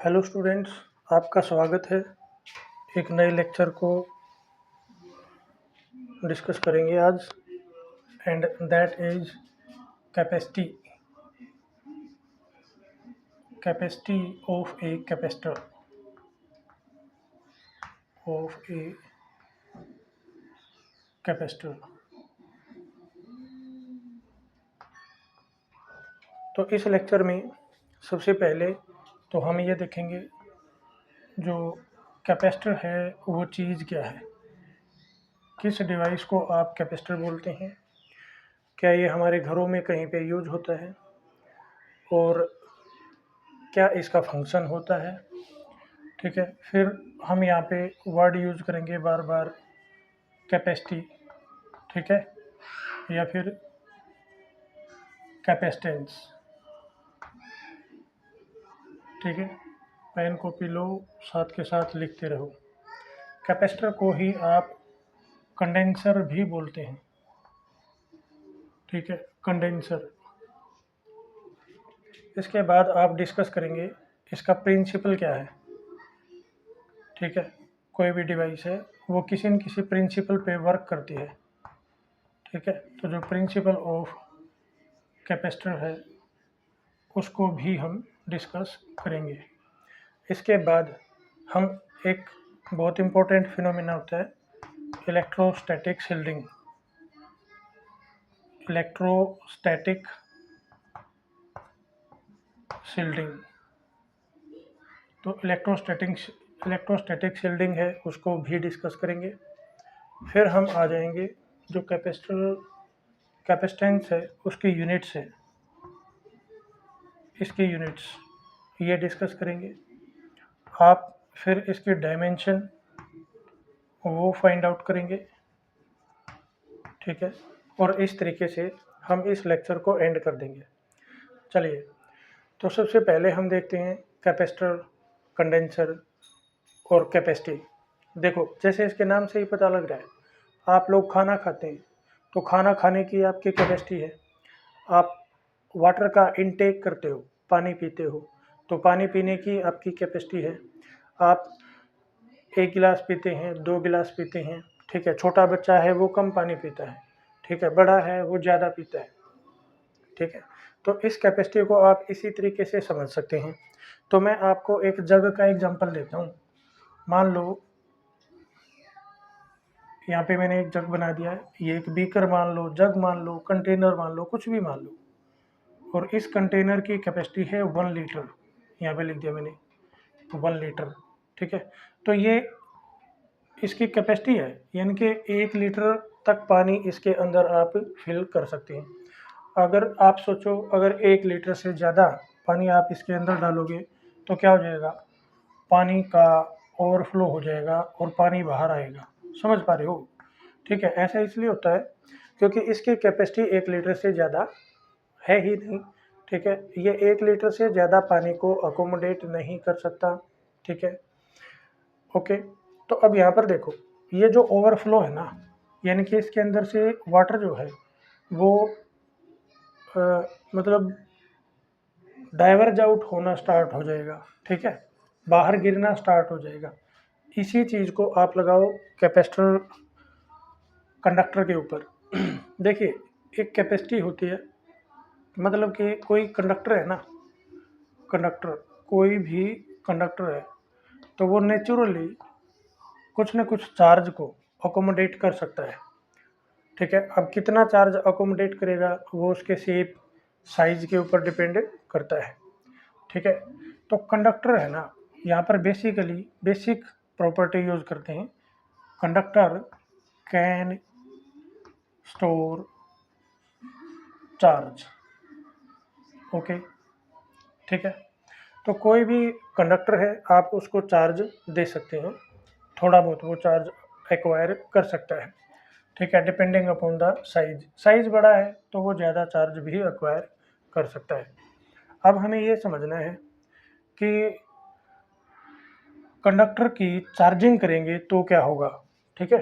Hello students, आपका स्वागत है। एक नए लेक्चर को डिस्कस करेंगे आज, and that is capacity capacity of a capacitor of a capacitor. तो इस लेक्चर में सबसे पहले तो हम ये देखेंगे जो कैपेसिटर है वो चीज़ क्या है, किस डिवाइस को आप कैपेसिटर बोलते हैं, क्या ये हमारे घरों में कहीं पे यूज होता है और क्या इसका फंक्शन होता है। ठीक है, फिर हम यहाँ पे वर्ड यूज करेंगे बार बार कैपेसिटी, ठीक है, या फिर कैपेसिटेंस। ठीक है, पेन कॉपी लो, साथ के साथ लिखते रहो। कैपेसिटर को ही आप कंडेंसर भी बोलते हैं। ठीक है, कंडेंसर। इसके बाद आप डिस्कस करेंगे इसका प्रिंसिपल क्या है। ठीक है, कोई भी डिवाइस है वो किसी न किसी प्रिंसिपल पे वर्क करती है। ठीक है, तो जो प्रिंसिपल ऑफ कैपेसिटर है उसको भी हम डिस्कस करेंगे। इसके बाद हम एक बहुत इम्पोर्टेंट फिनोमेना होता है इलेक्ट्रोस्टैटिक शील्डिंग। इलेक्ट्रोस्टैटिक शील्डिंग, तो इलेक्ट्रोस्टैटिक शील्डिंग है उसको भी डिस्कस करेंगे। फिर हम आ जाएंगे जो कैपेसिटेंस है उसकी यूनिट्स है, इसकी यूनिट्स ये डिस्कस करेंगे आप। फिर इसकी डायमेंशन वो फाइंड आउट करेंगे। ठीक है, और इस तरीके से हम इस लेक्चर को एंड कर देंगे। चलिए, तो सबसे पहले हम देखते हैं कैपेसिटर, कंडेंसर और कैपेसिटी। देखो, जैसे इसके नाम से ही पता लग रहा है, आप लोग खाना खाते हैं तो खाना खाने की आपकी कैपेसिटी है। आप वाटर का इनटेक करते हो, पानी पीते हो, तो पानी पीने की आपकी कैपेसिटी है। आप 1 गिलास पीते हैं, 2 गिलास पीते हैं। ठीक है, छोटा बच्चा है वो कम पानी पीता है। ठीक है, बड़ा है वो ज़्यादा पीता है। ठीक है, तो इस कैपेसिटी को आप इसी तरीके से समझ सकते हैं। तो मैं आपको एक जग का एग्जांपल देता हूँ। मान लो यहाँ पे मैंने एक जग बना दिया है, ये एक बीकर मान लो, जग मान लो, कंटेनर मान लो, कुछ भी मान लो, और इस कंटेनर की कैपेसिटी है 1 लीटर। यहाँ पे लिख दिया मैंने 1 लीटर। ठीक है, तो ये इसकी कैपेसिटी है, यानी कि 1 लीटर तक पानी इसके अंदर आप फिल कर सकते हैं। अगर आप सोचो, अगर 1 लीटर से ज़्यादा पानी आप इसके अंदर डालोगे तो क्या हो जाएगा, पानी का ओवरफ्लो हो जाएगा और पानी बाहर आएगा। समझ पा रहे हो? ठीक है, ऐसा इसलिए होता है क्योंकि इसकी कैपेसिटी 1 लीटर से ज़्यादा है ही नहीं। ठीक है, ये 1 लीटर से ज़्यादा पानी को अकोमोडेट नहीं कर सकता। ठीक है, ओके। तो अब यहाँ पर देखो, ये जो ओवरफ्लो है ना, यानी कि इसके अंदर से वाटर जो है वो मतलब डाइवर्ज आउट होना स्टार्ट हो जाएगा। ठीक है, बाहर गिरना स्टार्ट हो जाएगा। इसी चीज़ को आप लगाओ कैपेसिटर कंडक्टर के ऊपर। देखिए, एक कैपेसिटी होती है, मतलब कि कोई कंडक्टर है ना, कंडक्टर, कोई भी कंडक्टर है तो वो नेचुरली कुछ न कुछ चार्ज को अकोमोडेट कर सकता है। ठीक है, अब कितना चार्ज अकोमोडेट करेगा वो उसके शेप, साइज के ऊपर डिपेंड करता है। ठीक है, तो कंडक्टर है ना, यहाँ पर बेसिकली बेसिक प्रॉपर्टी यूज करते हैं। Conductor can store charge. Okay, ठीक है, तो कोई भी कंडक्टर है आप उसको चार्ज दे सकते हैं, थोड़ा बहुत वो चार्ज एक्वायर कर सकता है। ठीक है, depending upon the size. Size बड़ा है तो वो ज़्यादा चार्ज भी एक्वायर कर सकता है। अब हमें ये समझना है कि कंडक्टर की चार्जिंग करेंगे तो क्या होगा। ठीक है,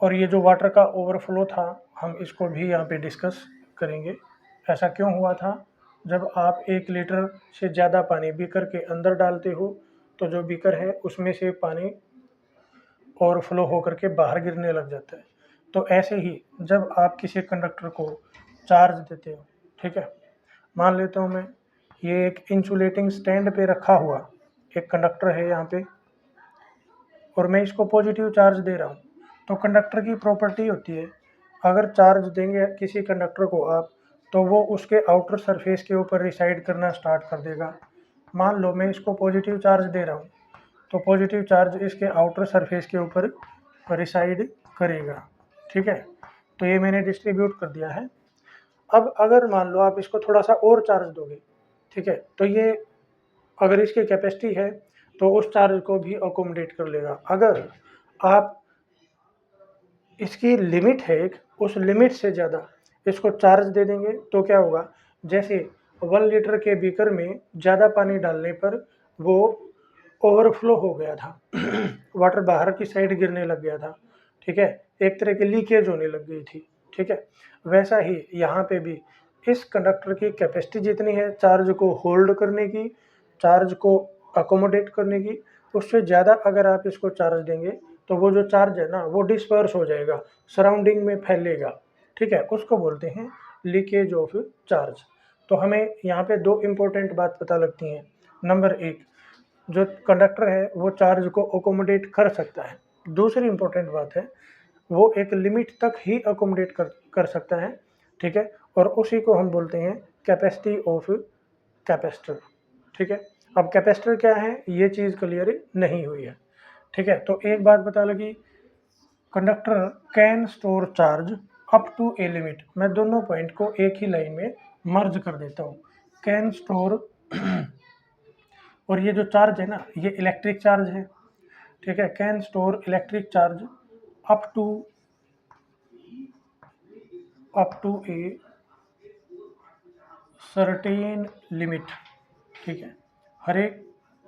और ये जो वाटर का ओवरफ्लो था हम इसको भी यहाँ पे डिस्कस करेंगे ऐसा क्यों हुआ था? जब आप 1 लीटर से ज़्यादा पानी बीकर के अंदर डालते हो तो जो बीकर है उसमें से पानी ओवरफ्लो होकर के बाहर गिरने लग जाता है। तो ऐसे ही जब आप किसी कंडक्टर को चार्ज देते हो, ठीक है, मान लेता हूँ मैं ये एक इंसुलेटिंग स्टैंड पे रखा हुआ एक कंडक्टर है यहाँ पे, और मैं इसको पॉजिटिव चार्ज दे रहा हूँ। तो कंडक्टर की प्रॉपर्टी होती है, अगर चार्ज देंगे किसी कंडक्टर को आप, तो वो उसके आउटर सरफेस के ऊपर रिसाइड करना स्टार्ट कर देगा। मान लो मैं इसको पॉजिटिव चार्ज दे रहा हूँ, तो पॉजिटिव चार्ज इसके आउटर सरफेस के ऊपर रिसाइड करेगा, ठीक है। तो ये मैंने डिस्ट्रीब्यूट कर दिया है। अब अगर मान लो आप इसको थोड़ा सा और चार्ज दोगे, ठीक है, तो ये अगर इसकी कैपेसिटी है तो उस चार्ज को भी अकोमोडेट कर लेगा। अगर आप इसकी लिमिट है एक, उस लिमिट से ज़्यादा इसको चार्ज दे देंगे तो क्या होगा, जैसे 1 लीटर के बीकर में ज़्यादा पानी डालने पर वो ओवरफ्लो हो गया था वाटर बाहर की साइड गिरने लग गया था, ठीक है, एक तरह की लीकेज होने लग गई थी, ठीक है। वैसा ही यहाँ पे भी इस कंडक्टर की कैपेसिटी जितनी है चार्ज को होल्ड करने की, चार्ज को अकोमोडेट करने की, उससे ज़्यादा अगर आप इसको चार्ज देंगे तो वो जो चार्ज है ना वो डिस्पर्स हो जाएगा, सराउंडिंग में फैलेगा, ठीक है, उसको बोलते हैं लीकेज ऑफ चार्ज। तो हमें यहाँ पे 2 इम्पोर्टेंट बात पता लगती हैं। नंबर 1, जो कंडक्टर है वो चार्ज को अकोमोडेट कर सकता है। दूसरी इम्पोर्टेंट बात है, वो एक लिमिट तक ही अकोमोडेट कर सकता है, ठीक है, और उसी को हम बोलते हैं कैपेसिटी ऑफ कैपेसिटर, ठीक है। अब कैपेसिटर क्या है ये चीज़ क्लियर नहीं हुई है, ठीक है। तो एक बात पता लगी, conductor can store charge up to a limit. मैं दोनों पॉइंट को एक ही लाइन में मर्ज कर देता हूँ। कैन स्टोर और ये जो चार्ज है ना ये इलेक्ट्रिक चार्ज है, ठीक है, can store electric charge up to a certain limit, ठीक है। हर एक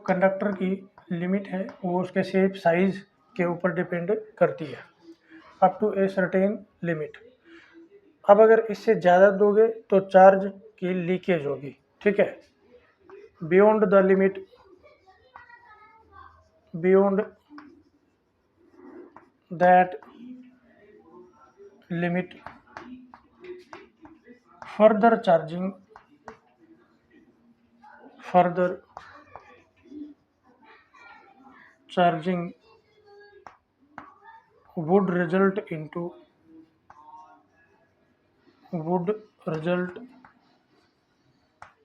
कंडक्टर की लिमिट है, वो उसके शेप साइज के ऊपर डिपेंड करती है, up to a certain limit. अब अगर इससे ज़्यादा दोगे तो चार्ज की लीकेज होगी, ठीक है। Beyond the limit, beyond that limit further charging would result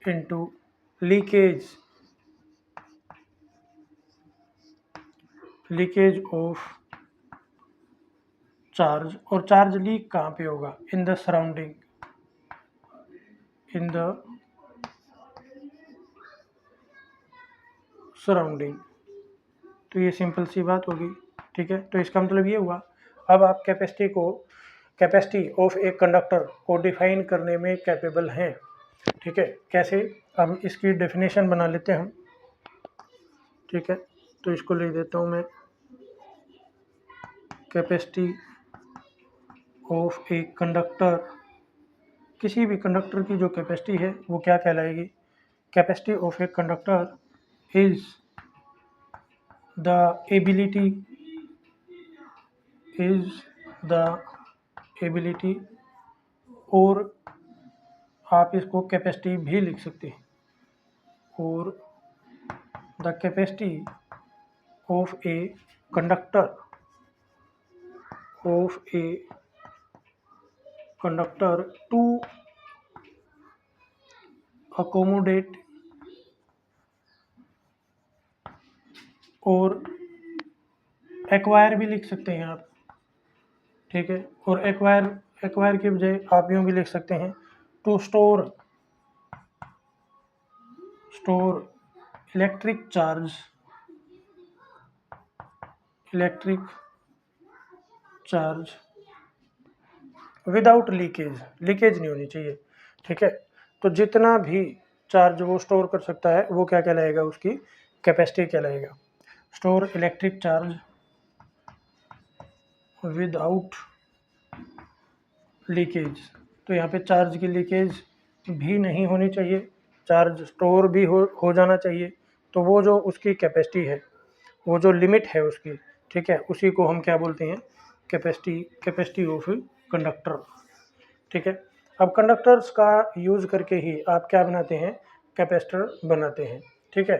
into leakage of charge. और चार्ज लीक कहाँ पे होगा, इन द सराउंडिंग, तो ये सिंपल सी बात होगी, ठीक है। तो इसका मतलब ये हुआ, अब आप कैपेसिटी ऑफ एक कंडक्टर को डिफाइन करने में कैपेबल हैं, ठीक है। कैसे, अब इसकी डेफिनेशन बना लेते हैं हम, ठीक है। तो इसको लिख देता हूँ मैं, कैपेसिटी ऑफ ए कंडक्टर, किसी भी कंडक्टर की जो कैपेसिटी है वो क्या कहलाएगी, capacity of a conductor is the ability, और आप इसको कैपेसिटी भी लिख सकते हैं, और the capacity of a conductor to accommodate, और एक्वायर भी लिख सकते हैं आप, ठीक है। और एक्वायर के बजाय आप यूँ भी लिख सकते हैं, to store electric charge without leakage नहीं होनी चाहिए, ठीक है। तो जितना भी चार्ज वो स्टोर कर सकता है वो क्या कहलाएगा, उसकी कैपेसिटी कहलाएगा। Store electric charge without leakage, तो यहाँ पे चार्ज की लीकेज भी नहीं होनी चाहिए, चार्ज स्टोर भी हो जाना चाहिए। तो वो जो उसकी कैपेसिटी है, वो जो लिमिट है उसकी, ठीक है, उसी को हम क्या बोलते हैं, कैपेसिटी ऑफ कंडक्टर। ठीक है, अब कंडक्टर्स का यूज़ करके ही आप क्या बनाते हैं, कैपेसिटर बनाते हैं। ठीक है,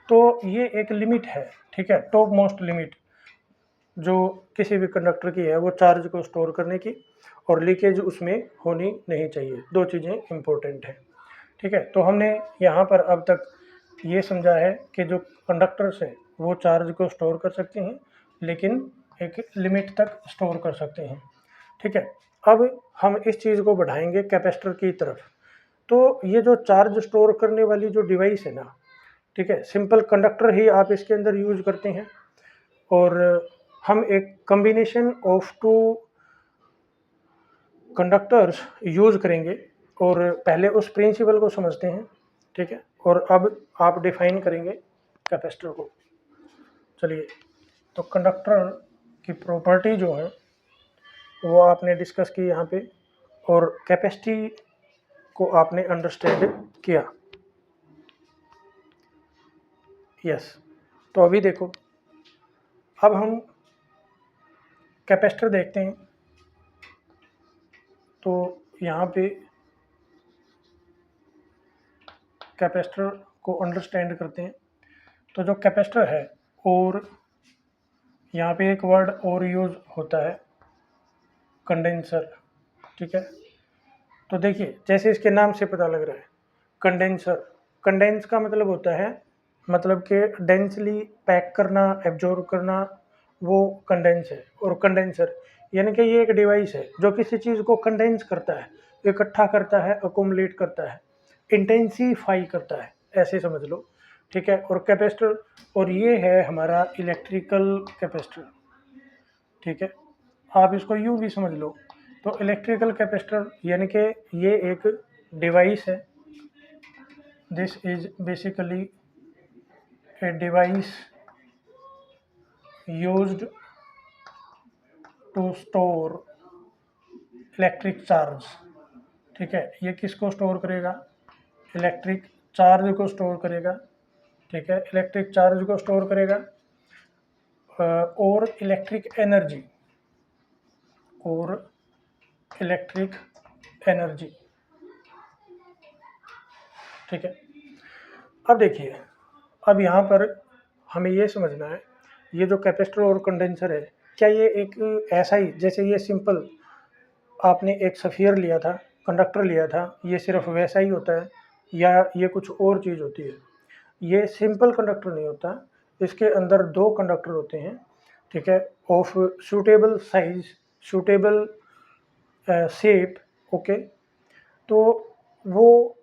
तो ये एक लिमिट है, ठीक है, टॉप मोस्ट लिमिट जो किसी भी कंडक्टर की है, वो चार्ज को स्टोर करने की, और लीकेज उसमें होनी नहीं चाहिए। दो चीज़ें इम्पोर्टेंट हैं। ठीक है, तो हमने यहाँ पर अब तक ये समझा है कि जो कंडक्टर्स हैं वो चार्ज को स्टोर कर सकते हैं, लेकिन एक लिमिट तक स्टोर कर सकते हैं। ठीक है, अब हम इस चीज़ को बढ़ाएंगे कैपेसिटर की तरफ। तो ये जो चार्ज स्टोर करने वाली जो डिवाइस है ना, ठीक है, सिंपल कंडक्टर ही आप इसके अंदर यूज करते हैं, और हम एक combination of two conductors use करेंगे, और पहले उस प्रिंसिपल को समझते हैं। ठीक है, और अब आप डिफाइन करेंगे कैपेसिटर को। चलिए, तो कंडक्टर की प्रॉपर्टी जो है वो आपने डिस्कस की यहाँ पे, और कैपेसिटी को आपने अंडरस्टैंड किया। यस, तो अभी देखो, अब हम कैपेसिटर देखते हैं। तो यहाँ पे कैपेसिटर को अंडरस्टैंड करते हैं। तो जो कैपेसिटर है, और यहाँ पे एक वर्ड और यूज़ होता है, कंडेंसर। ठीक है, तो देखिए, जैसे इसके नाम से पता लग रहा है, कंडेंसर। कंडेंस का मतलब होता है, मतलब कि डेंसली पैक करना, एब्जॉर्ब करना, वो कंडेंस है। और कंडेंसर यानी कि ये एक डिवाइस है जो किसी चीज़ को कंडेंस करता है, इकट्ठा करता है, अकोमोलेट करता है, इंटेंसीफाई करता है, ऐसे समझ लो। ठीक है, और कैपेसिटर, और ये है हमारा इलेक्ट्रिकल कैपेसिटर। ठीक है, आप इसको यूँ भी समझ लो। तो इलेक्ट्रिकल कैपेसिटर यानी कि ये एक डिवाइस है। This is basically a device used to store electric charge. ठीक है, ये किसको स्टोर करेगा, इलेक्ट्रिक चार्ज को स्टोर करेगा। ठीक है, इलेक्ट्रिक चार्ज को स्टोर करेगा, और इलेक्ट्रिक एनर्जी, और इलेक्ट्रिक एनर्जी। ठीक है, अब देखिए, अब यहाँ पर हमें ये समझना है, ये जो कैपेसिटर और कंडेंसर है, क्या ये एक ऐसा ही, जैसे ये सिंपल आपने एक सफ़ियर लिया था, कंडक्टर लिया था, ये सिर्फ वैसा ही होता है, या ये कुछ और चीज़ होती है? ये सिंपल कंडक्टर नहीं होता, इसके अंदर दो कंडक्टर होते हैं। ठीक है, of suitable size, suitable shape. Okay, तो वो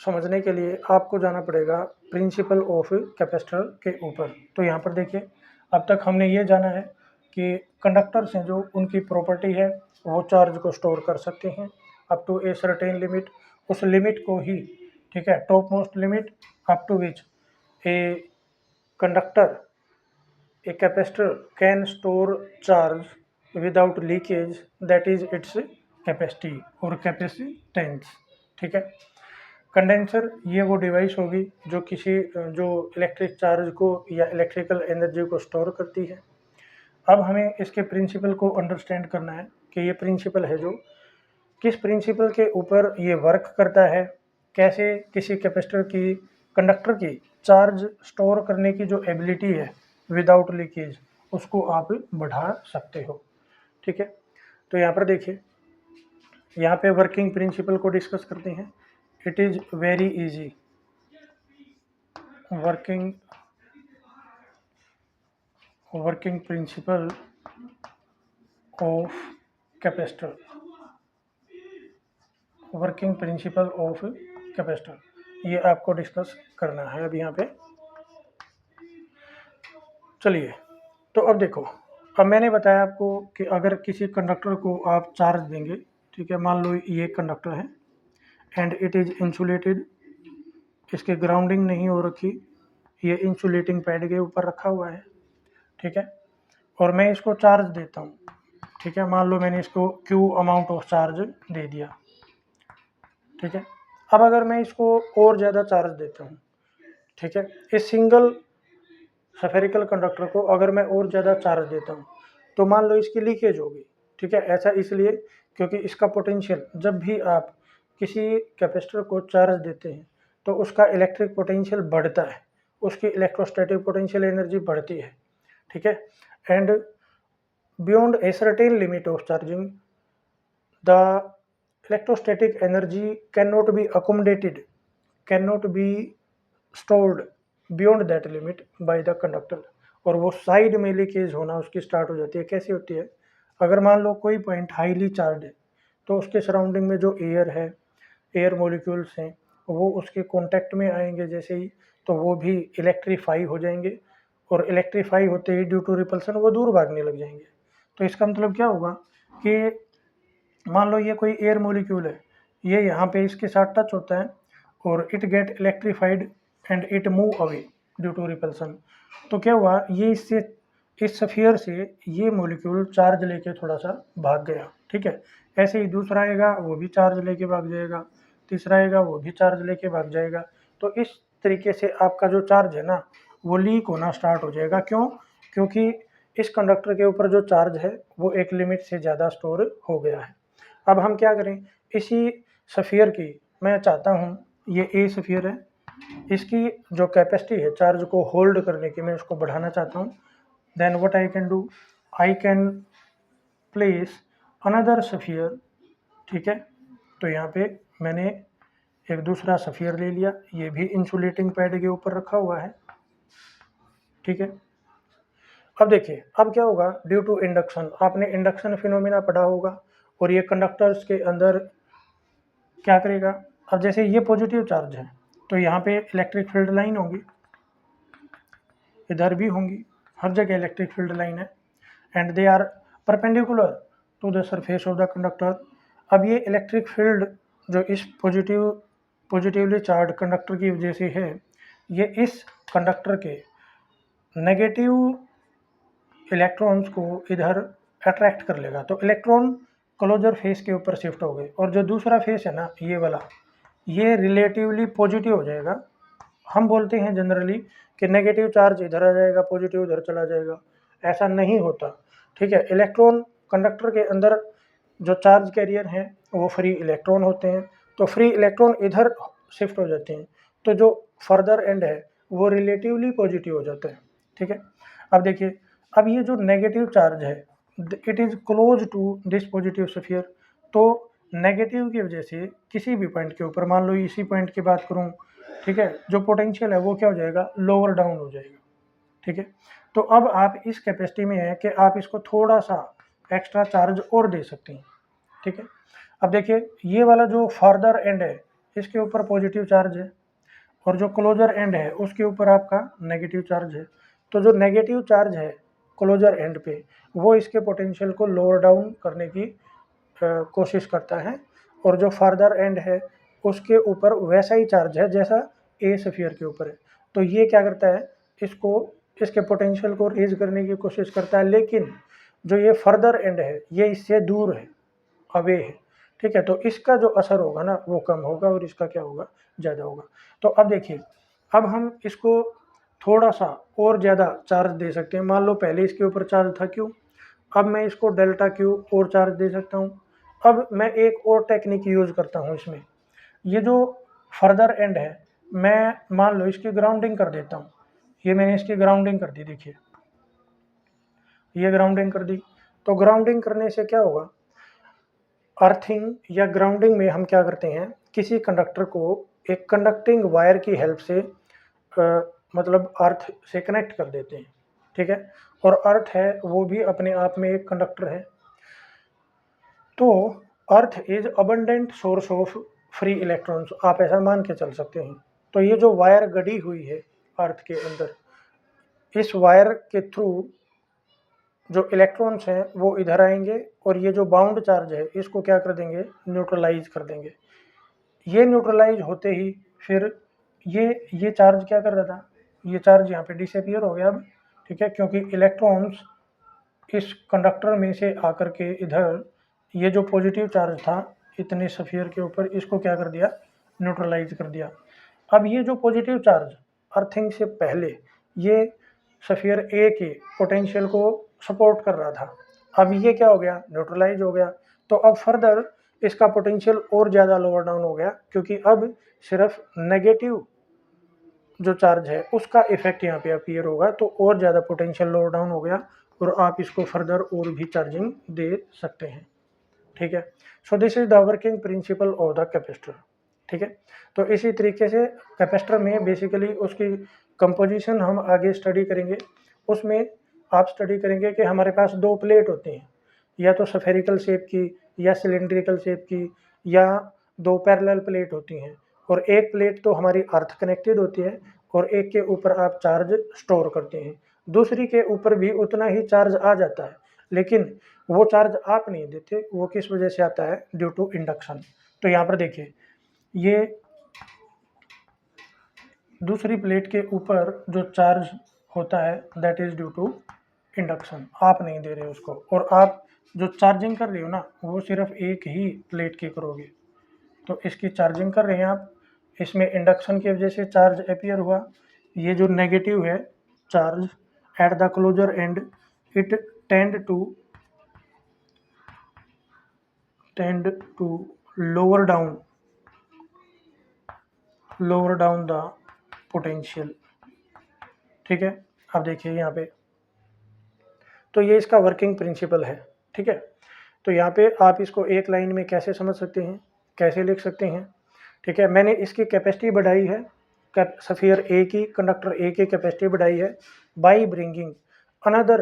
समझने के लिए आपको जाना पड़ेगा प्रिंसिपल ऑफ कैपेसिटर के ऊपर। तो यहाँ पर देखिए, अब तक हमने ये जाना है कि कंडक्टर्स हैं जो, उनकी प्रॉपर्टी है, वो चार्ज को स्टोर कर सकते हैं up to a certain limit. उस लिमिट को ही, ठीक है, top most limit up to which a conductor, a capacitor can store charge without leakage, that is its capacity और कैपेसिटेंस। ठीक है, कंडेंसर ये वो डिवाइस होगी जो जो इलेक्ट्रिक चार्ज को या इलेक्ट्रिकल एनर्जी को स्टोर करती है। अब हमें इसके प्रिंसिपल को अंडरस्टैंड करना है कि ये प्रिंसिपल है जो किस प्रिंसिपल के ऊपर ये वर्क करता है, कैसे किसी कैपेसिटर की, कंडक्टर की चार्ज स्टोर करने की जो एबिलिटी है विदाउट लीकेज, उसको आप बढ़ा सकते हो। ठीक है, तो यहाँ पर देखिए, यहाँ पे वर्किंग प्रिंसिपल को डिस्कस करते हैं। It is very easy, working principle of capacitor, working principle of capacitor, ये आपको डिस्कस करना है अब यहाँ पे। चलिए, तो अब देखो, अब मैंने बताया आपको कि अगर किसी कंडक्टर को आप चार्ज देंगे, ठीक है, मान लो ये कंडक्टर है एंड इट इज़ इंसुलेटेड, इसके ग्राउंडिंग नहीं हो रखी, ये इंसुलेटिंग पैड के ऊपर रखा हुआ है। ठीक है, और मैं इसको चार्ज देता हूँ। ठीक है, मान लो मैंने इसको क्यू अमाउंट ऑफ चार्ज दे दिया। ठीक है, अब अगर मैं इसको और ज़्यादा चार्ज देता हूँ, ठीक है, इस सिंगल स्फेरिकल कंडक्टर को अगर मैं और ज़्यादा चार्ज देता हूँ तो मान लो इसकी लीकेज होगी, ठीक है। ऐसा इसलिए क्योंकि इसका पोटेंशियल, जब भी आप किसी कैपेसिटर को चार्ज देते हैं तो उसका इलेक्ट्रिक पोटेंशियल बढ़ता है, उसकी इलेक्ट्रोस्टैटिक पोटेंशियल एनर्जी बढ़ती है, ठीक है। And beyond A certain limit of charging the electrostatic energy cannot be accommodated, cannot be stored beyond that limit by the conductor, और वो साइड में लीकेज होना उसकी स्टार्ट हो जाती है। कैसी होती है, अगर मान लो कोई पॉइंट हाईली चार्ज है तो उसके सराउंडिंग में जो एयर है, एयर मॉलिक्यूल्स हैं, वो उसके कांटेक्ट में आएंगे जैसे ही, तो वो भी इलेक्ट्रीफाई हो जाएंगे, और इलेक्ट्रीफाई होते ही ड्यू टू रिपल्सन वो दूर भागने लग जाएंगे। तो इसका मतलब क्या होगा कि मान लो ये कोई एयर मॉलिक्यूल है, ये यहाँ पे इसके साथ टच होता है और it get electrified and it move away due to repulsion. तो क्या हुआ, ये इससे, इस स्फीयर से ये मॉलिक्यूल चार्ज लेके थोड़ा सा भाग गया, ठीक है। ऐसे ही दूसरा आएगा वो भी चार्ज लेके भाग जाएगा, तीसरा आएगा वो भी चार्ज लेके भाग जाएगा। तो इस तरीके से आपका जो चार्ज है ना वो लीक होना स्टार्ट हो जाएगा। क्यों? क्योंकि इस कंडक्टर के ऊपर जो चार्ज है वो एक लिमिट से ज़्यादा स्टोर हो गया है। अब हम क्या करें, इसी स्फीयर की, मैं चाहता हूँ ये ए स्फीयर है, इसकी जो कैपेसिटी है चार्ज को होल्ड करने की, मैं उसको बढ़ाना चाहता हूँ। Then what I can do, I can place another sphere, ठीक है। तो यहाँ पे मैंने एक दूसरा स्फीयर ले लिया, ये भी इंसुलेटिंग पैड के ऊपर रखा हुआ है, ठीक है। अब देखिए अब क्या होगा, ड्यू टू इंडक्शन, आपने इंडक्शन फिनोमिना पढ़ा होगा, और ये कंडक्टर्स के अंदर क्या करेगा, अब जैसे ये पॉजिटिव चार्ज है तो यहाँ पे इलेक्ट्रिक फील्ड लाइन होगी, इधर भी होंगी, हर जगह इलेक्ट्रिक फील्ड लाइन है, and they are perpendicular to the surface of the conductor. अब ये इलेक्ट्रिक फील्ड जो इस पॉजिटिवली चार्ज कंडक्टर की वजह से है, ये इस कंडक्टर के नेगेटिव इलेक्ट्रॉन्स को इधर अट्रैक्ट कर लेगा, तो इलेक्ट्रॉन क्लोजर फेस के ऊपर शिफ्ट हो गए, और जो दूसरा फेस है ना ये वाला, ये रिलेटिवली पॉजिटिव हो जाएगा। हम बोलते हैं जनरली कि नेगेटिव चार्ज इधर आ जाएगा, पॉजिटिव उधर चला जाएगा, ऐसा नहीं होता, ठीक है। इलेक्ट्रॉन कंडक्टर के अंदर जो चार्ज कैरियर हैं वो फ्री इलेक्ट्रॉन होते हैं, तो फ्री इलेक्ट्रॉन इधर शिफ्ट हो जाते हैं, तो जो फर्दर एंड है वो रिलेटिवली पॉजिटिव हो जाता है, ठीक है। अब देखिए, अब ये जो नेगेटिव चार्ज है it is close to this positive sphere, तो नेगेटिव की वजह से किसी भी पॉइंट के ऊपर, मान लो इसी पॉइंट की बात करूं, ठीक है, जो पोटेंशियल है वो क्या हो जाएगा, लोअर डाउन हो जाएगा, ठीक है। तो अब आप इस कैपेसिटी में है कि आप इसको थोड़ा सा एक्स्ट्रा चार्ज और दे सकते हैं, ठीक है। अब देखिए ये वाला जो फर्दर एंड है इसके ऊपर पॉजिटिव चार्ज है, और जो क्लोजर एंड है उसके ऊपर आपका नेगेटिव चार्ज है। तो जो नेगेटिव चार्ज है क्लोजर एंड पे वो इसके पोटेंशियल को लोअर डाउन करने की कोशिश करता है, और जो फर्दर एंड है उसके ऊपर वैसा ही चार्ज है जैसा ए स्फीयर के ऊपर है। तो ये क्या करता है, इसको, इसके पोटेंशियल को रेज करने की कोशिश करता है, लेकिन जो ये फर्दर एंड है ये इससे दूर है, अवे है, ठीक है। तो इसका जो असर होगा ना वो कम होगा और इसका क्या होगा, ज़्यादा होगा। तो अब देखिए, अब हम इसको थोड़ा सा और ज़्यादा चार्ज दे सकते हैं। मान लो पहले इसके ऊपर चार्ज था क्यू, अब मैं इसको डेल्टा क्यू और चार्ज दे सकता हूँ। अब मैं एक और टेक्निक यूज़ करता हूँ इसमें, ये जो फर्दर एंड है मैं मान लो इसकी ग्राउंडिंग कर देता हूँ, ये मैंने इसकी ग्राउंडिंग कर दी, देखिए ये ग्राउंडिंग कर दी। तो ग्राउंडिंग करने से क्या होगा, अर्थिंग या ग्राउंडिंग में हम क्या करते हैं, किसी कंडक्टर को एक कंडक्टिंग वायर की हेल्प से मतलब अर्थ से कनेक्ट कर देते हैं, ठीक है। और अर्थ है वो भी अपने आप में एक कंडक्टर है। तो earth is abundant source of free electrons, आप ऐसा मान के चल सकते हैं। तो ये जो वायर गड़ी हुई है अर्थ के अंदर, इस वायर के थ्रू जो इलेक्ट्रॉन्स हैं वो इधर आएंगे, और ये जो बाउंड चार्ज है इसको क्या कर देंगे, न्यूट्रलाइज कर देंगे। ये न्यूट्रलाइज होते ही फिर ये चार्ज क्या कर रहा था, ये चार्ज यहाँ पे डिसअपियर हो गया अब, ठीक है, क्योंकि इलेक्ट्रॉन्स इस कंडक्टर में से आकर के इधर ये जो पॉजिटिव चार्ज था इतने स्फीयर के ऊपर, इसको क्या कर दिया, न्यूट्रलाइज कर दिया। अब ये जो पॉजिटिव चार्ज अर्थिंग से पहले ये स्फीयर ए के पोटेंशियल को सपोर्ट कर रहा था, अब ये क्या हो गया, न्यूट्रलाइज हो गया। तो अब फर्दर इसका पोटेंशियल और ज़्यादा लोअर डाउन हो गया, क्योंकि अब सिर्फ नेगेटिव जो चार्ज है उसका इफेक्ट यहाँ पे अपीयर होगा, तो और ज़्यादा पोटेंशियल लोअर डाउन हो गया और आप इसको फर्दर और भी चार्जिंग दे सकते हैं। ठीक है, so this is the working principle of the capacitor. ठीक है, तो इसी तरीके से कैपेसिटर में बेसिकली उसकी कंपोजिशन हम आगे स्टडी करेंगे। उसमें आप स्टडी करेंगे कि हमारे पास दो प्लेट होती हैं, या तो स्फेरिकल शेप की या सिलेंड्रिकल शेप की, या दो पैरेलल प्लेट होती हैं, और एक प्लेट तो हमारी अर्थ कनेक्टेड होती है और एक के ऊपर आप चार्ज स्टोर करते हैं, दूसरी के ऊपर भी उतना ही चार्ज आ जाता है, लेकिन वो चार्ज आप नहीं देते। वो किस वजह से आता है, ड्यू टू इंडक्शन। तो यहाँ पर देखिए, ये दूसरी प्लेट के ऊपर जो चार्ज होता है that is due to induction, आप नहीं दे रहे उसको, और आप जो चार्जिंग कर रहे हो ना वो सिर्फ एक ही प्लेट की करोगे। तो इसकी चार्जिंग कर रहे हैं आप, इसमें इंडक्शन की वजह से चार्ज अपीयर हुआ। ये जो नेगेटिव है charge at the closer end it tend to lower down the potential. ठीक है, अब देखिए यहाँ पे, तो ये इसका वर्किंग प्रिंसिपल है। ठीक है, तो यहाँ पे आप इसको एक लाइन में कैसे समझ सकते हैं, कैसे लिख सकते हैं। ठीक है, मैंने इसकी कैपेसिटी बढ़ाई है, स्फीयर ए की, कंडक्टर ए की कैपेसिटी बढ़ाई है by bringing another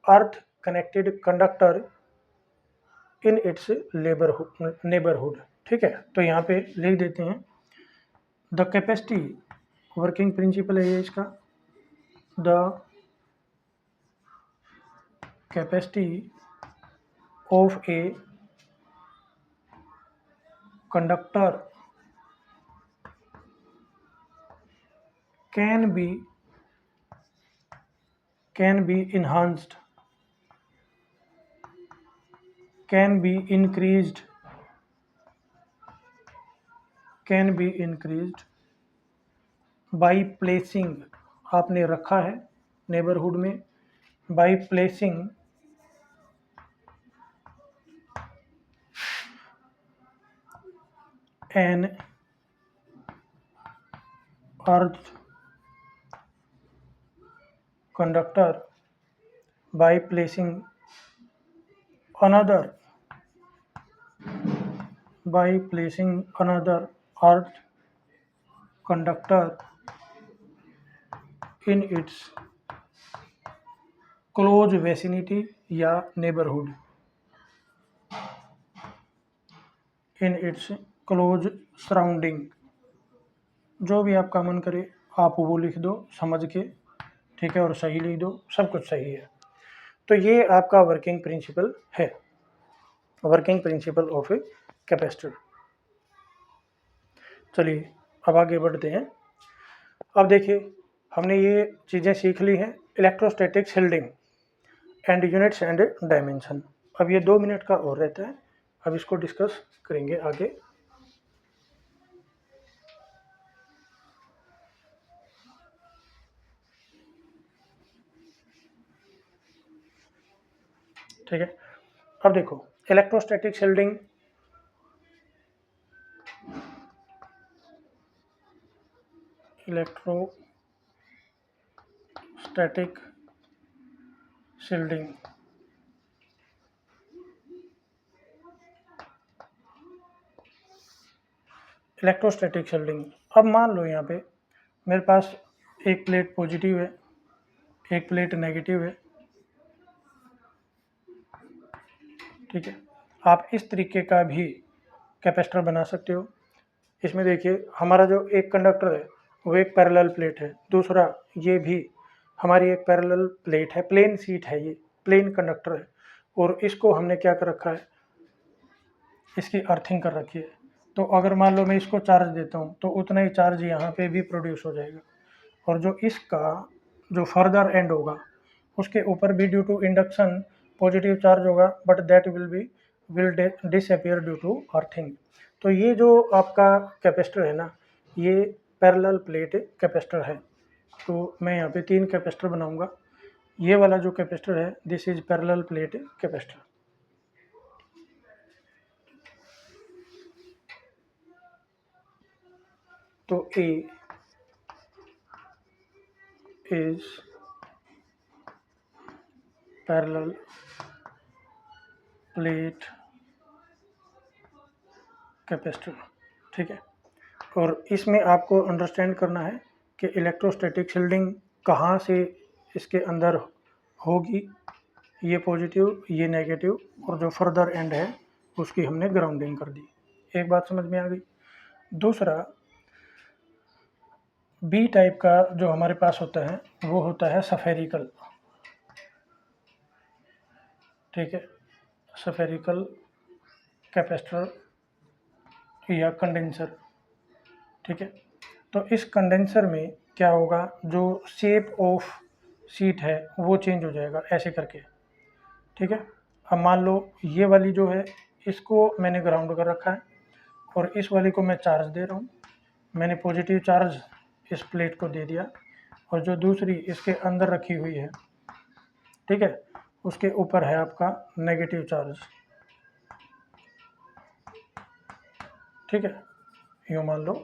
earth connected conductor in its neighbourhood. ठीक है, तो यहाँ पे लिख देते हैं द कैपेसिटी, वर्किंग प्रिंसिपल है ये इसका, the capacity of a conductor can be enhanced, can be increased by placing, आपने रखा है नेबरहुड में, by placing an earth conductor, by placing another earth conductor in its close vicinity या neighborhood, in its close surrounding। जो भी आपका मन करे आप वो लिख दो समझ के, ठीक है, और सही लिख दो, सब कुछ सही है। तो ये आपका वर्किंग प्रिंसिपल है, working principle of a capacitor. चलिए अब आगे बढ़ते हैं। अब देखिए, हमने ये चीज़ें सीख ली हैं, electrostatic shielding and units and dimension. अब ये 2 मिनट का और रहता है, अब इसको डिस्कस करेंगे आगे। ठीक है, अब देखो electrostatic shielding, electrostatic shielding, electrostatic shielding. अब मान लो यहाँ पे मेरे पास एक प्लेट पॉजिटिव है, एक प्लेट नेगेटिव है। ठीक है, आप इस तरीके का भी कैपेसिटर बना सकते हो। इसमें देखिए, हमारा जो एक कंडक्टर है वो एक पैरेलल प्लेट है, दूसरा ये भी हमारी एक पैरेलल प्लेट है, प्लेन शीट है, ये प्लेन कंडक्टर है, और इसको हमने क्या कर रखा है, इसकी अर्थिंग कर रखी है। तो अगर मान लो मैं इसको चार्ज देता हूँ तो उतना ही चार्ज यहाँ पे भी प्रोड्यूस हो जाएगा, और जो इसका जो फर्दर एंड होगा उसके ऊपर भी due to induction positive charge होगा, but that will be will disappear due to earthing. तो ये जो आपका कैपेसिटर है ना, ये पैरेलल प्लेट कैपेसिटर है। तो मैं यहाँ पे 3 कैपेसिटर बनाऊंगा। ये वाला जो कैपेसिटर है, this is parallel plate capacitor. तो ए इज पैरेलल प्लेट कैपेसिटर, ठीक है। और इसमें आपको अंडरस्टैंड करना है कि इलेक्ट्रोस्टैटिक शील्डिंग कहाँ से इसके अंदर होगी। ये पॉजिटिव, ये नेगेटिव, और जो फर्दर एंड है उसकी हमने ग्राउंडिंग कर दी। एक बात समझ में आ गई। दूसरा, बी टाइप का जो हमारे पास होता है वो होता है सफेरिकल, ठीक है, सफेरिकल कैपेसिटर या कंडेंसर, ठीक है। तो इस कंडेंसर में क्या होगा, जो शेप ऑफ शीट है वो चेंज हो जाएगा ऐसे करके, ठीक है। अब मान लो ये वाली जो है इसको मैंने ग्राउंड कर रखा है और इस वाली को मैं चार्ज दे रहा हूँ। मैंने पॉजिटिव चार्ज इस प्लेट को दे दिया और जो दूसरी इसके अंदर रखी हुई है, ठीक है, उसके ऊपर है आपका नेगेटिव चार्ज, ठीक है, यूँ मान लो।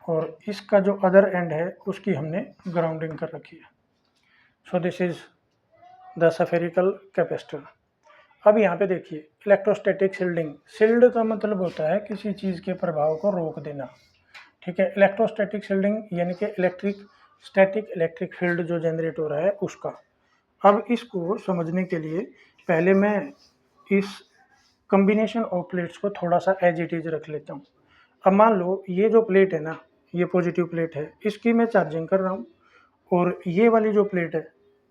और इसका जो अदर एंड है उसकी हमने ग्राउंडिंग कर रखी है। So this is the spherical capacitor. अब यहाँ पे देखिए, इलेक्ट्रोस्टैटिक शील्डिंग, शील्ड का मतलब होता है किसी चीज़ के प्रभाव को रोक देना, ठीक है। इलेक्ट्रोस्टैटिक शील्डिंग यानी कि इलेक्ट्रिक फील्ड जो जनरेट हो रहा है उसका। अब इसको समझने के लिए पहले मैं इस कॉम्बिनेशन ऑफ प्लेट्स को थोड़ा सा एज इट इज रख लेता हूँ। अब मान लो ये जो प्लेट है ना, ये पॉजिटिव प्लेट है, इसकी मैं चार्जिंग कर रहा हूँ, और ये वाली जो प्लेट है,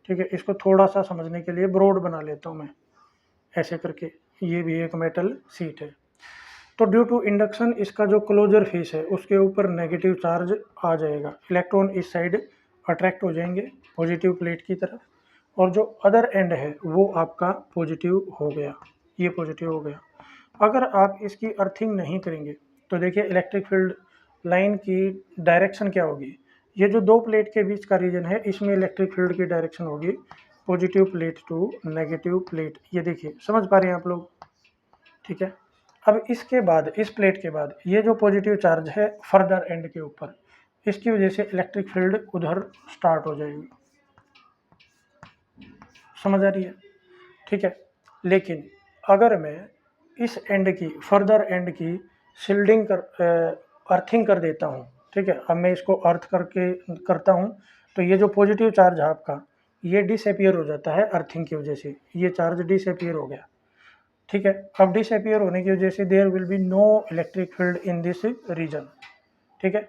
ठीक है, इसको थोड़ा सा समझने के लिए ब्रॉड बना लेता हूँ मैं ऐसे करके। ये भी एक मेटल शीट है। तो ड्यू टू इंडक्शन इसका जो क्लोजर फेस है उसके ऊपर नेगेटिव चार्ज आ जाएगा, इलेक्ट्रॉन इस साइड अट्रैक्ट हो जाएंगे पॉजिटिव प्लेट की तरफ, और जो अदर एंड है वो आपका पॉजिटिव हो गया, ये पॉजिटिव हो गया। अगर आप इसकी अर्थिंग नहीं करेंगे तो देखिए इलेक्ट्रिक फील्ड लाइन की डायरेक्शन क्या होगी। ये जो दो प्लेट के बीच का रीजन है इसमें इलेक्ट्रिक फील्ड की डायरेक्शन होगी positive plate to negative plate. ये देखिए, समझ पा रहे हैं आप लोग, ठीक है। अब इसके बाद, इस प्लेट के बाद, ये जो पॉजिटिव चार्ज है फर्दर एंड के ऊपर, इसकी वजह से इलेक्ट्रिक फील्ड उधर स्टार्ट हो जाएगी, समझ आ रही है, ठीक है। लेकिन अगर मैं इस एंड की, फर्दर एंड की शील्डिंग अर्थिंग कर देता हूँ, ठीक है, अब मैं इसको अर्थ करके करता हूँ, तो ये जो पॉजिटिव चार्ज है आपका ये डिसअपियर हो जाता है अर्थिंग की वजह से, ये चार्ज डिसअपियर हो गया, ठीक है। अब डिसअपियर होने की वजह से there will be no electric field in this region, ठीक है।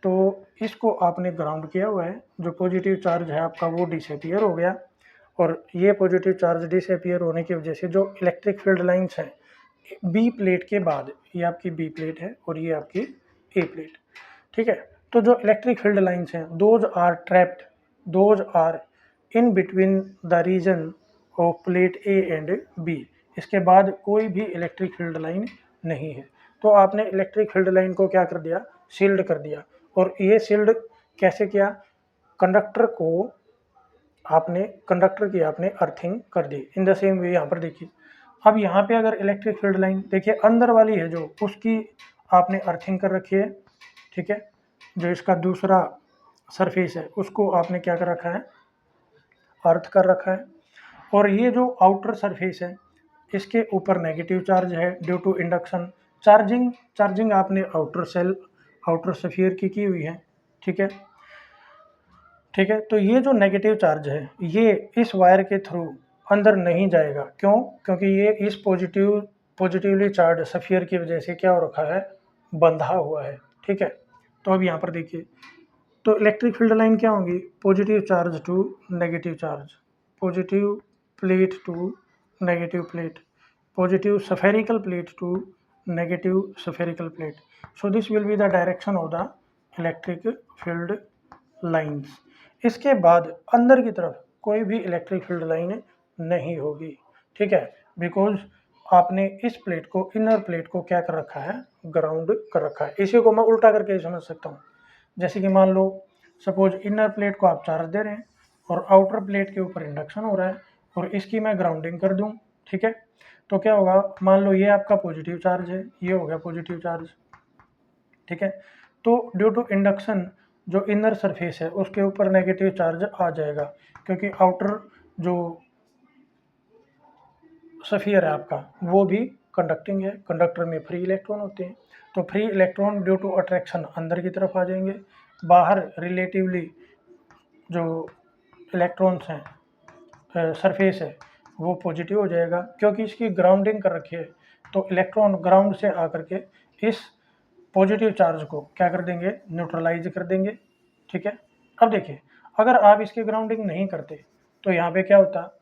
तो इसको आपने ग्राउंड किया हुआ है, जो पॉजिटिव चार्ज है आपका वो डिसअपियर हो गया, और ये पॉजिटिव चार्ज डिसअपियर होने की वजह से जो इलेक्ट्रिक फील्ड लाइंस हैं बी प्लेट के बाद, ये आपकी बी प्लेट है और ये आपकी ए प्लेट, ठीक है। तो जो इलेक्ट्रिक फील्ड लाइंस हैं those are trapped, those are in between the region of plate A and B. इसके बाद कोई भी इलेक्ट्रिक फील्ड लाइन नहीं है। तो आपने इलेक्ट्रिक फील्ड लाइन को क्या कर दिया, शील्ड कर दिया। और ये शील्ड कैसे किया, कंडक्टर की आपने अर्थिंग कर दी। इन द सेम वे यहाँ पर देखिए, अब यहाँ पे अगर इलेक्ट्रिक फील्ड लाइन देखिए अंदर वाली है जो, उसकी आपने अर्थिंग कर रखी है, ठीक है। जो इसका दूसरा सरफेस है उसको आपने क्या कर रखा है, अर्थ कर रखा है। और ये जो आउटर सरफेस है इसके ऊपर नेगेटिव चार्ज है ड्यू टू इंडक्शन। चार्जिंग आपने आउटर स्फीयर की हुई है, ठीक है, ठीक है। तो ये जो नेगेटिव चार्ज है ये इस वायर के थ्रू अंदर नहीं जाएगा, क्यों, क्योंकि ये इस पॉजिटिवली चार्ज स्फीयर की वजह से क्या हो रखा है, बंधा हुआ है, ठीक है। तो अब यहाँ पर देखिए, तो इलेक्ट्रिक फील्ड लाइन क्या होंगी, positive charge to negative charge, positive plate to negative plate, positive spherical plate to negative spherical plate. So this will be the direction of the electric field lines. इसके बाद अंदर की तरफ कोई भी electric field line नहीं होगी, ठीक है, बिकॉज आपने इस प्लेट को, इनर प्लेट को क्या कर रखा है, ग्राउंड कर रखा है। इसी को मैं उल्टा करके समझ सकता हूँ। जैसे कि मान लो सपोज इनर प्लेट को आप चार्ज दे रहे हैं और आउटर प्लेट के ऊपर इंडक्शन हो रहा है और इसकी मैं ग्राउंडिंग कर दूँ, ठीक है। तो क्या होगा, मान लो ये आपका पॉजिटिव चार्ज है, ये हो गया पॉजिटिव चार्ज, ठीक है। तो ड्यू टू इंडक्शन जो इनर सरफेस है उसके ऊपर नेगेटिव चार्ज आ जाएगा, क्योंकि आउटर जो स्फीयर है आपका वो भी कंडक्टिंग है, कंडक्टर में फ्री इलेक्ट्रॉन होते हैं। तो free electron due to attraction अंदर की तरफ आ जाएंगे, बाहर रिलेटिवली जो इलेक्ट्रॉन्स हैं सरफेस है वो पॉजिटिव हो जाएगा, क्योंकि इसकी ग्राउंडिंग कर रखी है। तो इलेक्ट्रॉन ग्राउंड से आकर के इस पॉजिटिव चार्ज को क्या कर देंगे, न्यूट्रलाइज कर देंगे, ठीक है। अब देखिए, अगर आप इसकी ग्राउंडिंग नहीं करते तो यहाँ पे क्या होता,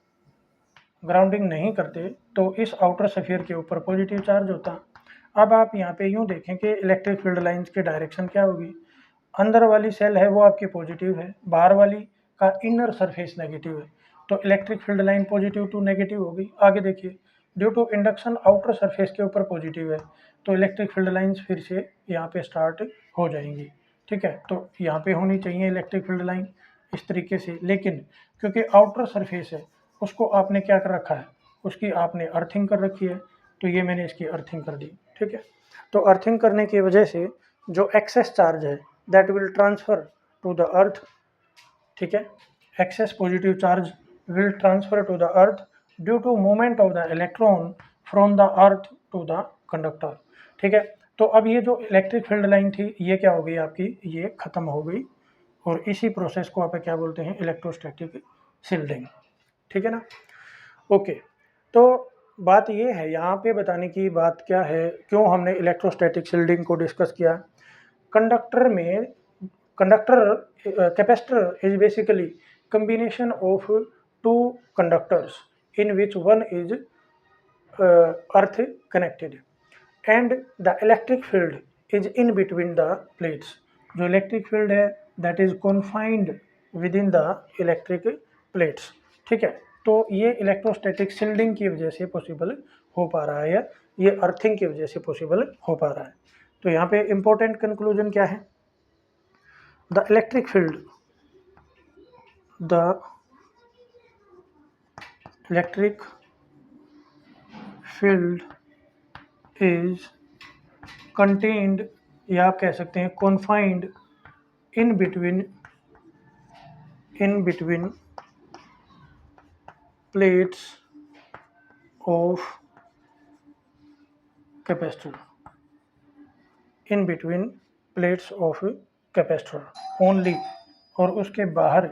ग्राउंडिंग नहीं करते तो इस आउटर स्फीयर के ऊपर पॉजिटिव चार्ज होता। अब आप यहाँ पे यूँ देखें कि इलेक्ट्रिक फील्ड लाइंस की डायरेक्शन क्या होगी, अंदर वाली सेल है वो आपकी पॉजिटिव है, बाहर वाली का इनर सरफेस नेगेटिव है, तो electric field line positive to negative होगी। आगे देखिए, due to induction outer surface के ऊपर पॉजिटिव है, तो इलेक्ट्रिक फील्ड लाइंस फिर से यहाँ पे स्टार्ट हो जाएंगी, ठीक है। तो यहाँ पे होनी चाहिए इलेक्ट्रिक फील्ड लाइन इस तरीके से, लेकिन क्योंकि आउटर सरफेस है उसको आपने क्या कर रखा है, उसकी आपने अर्थिंग कर रखी है, तो ये मैंने इसकी अर्थिंग कर दी, ठीक है। तो अर्थिंग करने की वजह से जो एक्सेस चार्ज है that will transfer to the earth, ठीक है। Excess positive charge will transfer to the earth due to movement of the electron from the earth to the conductor, ठीक है। तो अब ये जो इलेक्ट्रिक फील्ड लाइन थी ये क्या हो गई आपकी, ये खत्म हो गई, और इसी प्रोसेस को आप क्या बोलते हैं, इलेक्ट्रोस्टैटिक शील्डिंग, ठीक है ना। ओके, तो बात ये है, यहाँ पे बताने की बात क्या है, क्यों हमने इलेक्ट्रोस्टैटिक शील्डिंग को डिस्कस किया। कंडक्टर में, conductor capacitor is basically combination of two conductors in which one is earth connected and the electric field is in between the plates। जो इलेक्ट्रिक फील्ड है that is confined within the electric plates, ठीक है। तो ये electrostatic shielding की वजह से possible हो पा रहा है, या ये अर्थिंग की वजह से पॉसिबल हो पा रहा है। तो यहाँ पे इंपॉर्टेंट कंक्लूजन क्या है, the electric field, the electric field is contained, या आप कह सकते हैं confined in between plates of capacitor, in between plates of capacitor only, और उसके बाहर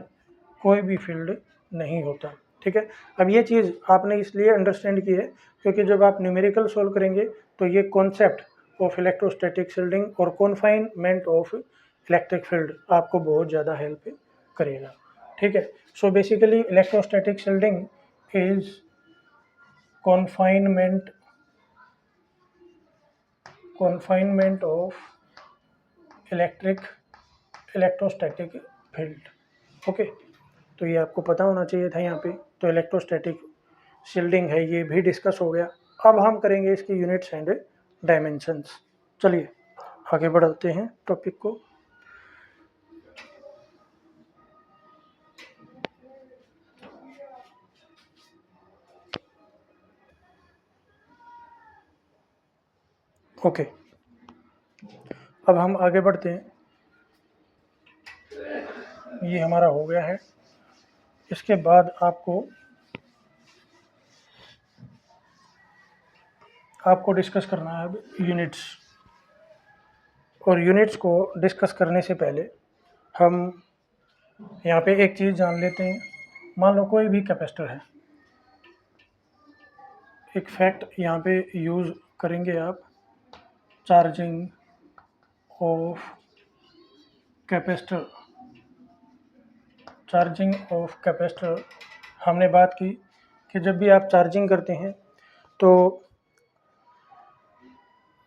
कोई भी फील्ड नहीं होता, ठीक है। अब ये चीज़ आपने इसलिए अंडरस्टैंड की है क्योंकि जब आप न्यूमेरिकल सोल्व करेंगे तो ये कॉन्सेप्ट ऑफ इलेक्ट्रोस्टैटिक शील्डिंग और कॉन्फाइनमेंट ऑफ इलेक्ट्रिक फील्ड आपको बहुत ज़्यादा हेल्प करेगा, ठीक है। So basically electrostatic shielding is confinement of electrostatic field, okay. तो ये आपको पता होना चाहिए था यहाँ पे। तो इलेक्ट्रोस्टैटिक शील्डिंग है ये भी डिस्कस हो गया। अब हम करेंगे इसकी यूनिट्स एंड डायमेंशंस। चलिए आगे बढ़ाते हैं टॉपिक को। ओके, अब हम आगे बढ़ते हैं। ये हमारा हो गया है। इसके बाद आपको डिस्कस करना है अब यूनिट्स। और यूनिट्स को डिस्कस करने से पहले हम यहाँ पे एक चीज़ जान लेते हैं। मान लो कोई भी कैपेसिटर है, एक फैक्ट यहाँ पे यूज़ करेंगे आप, charging of capacitor. Charging of capacitor हमने बात की कि जब भी आप चार्जिंग करते हैं तो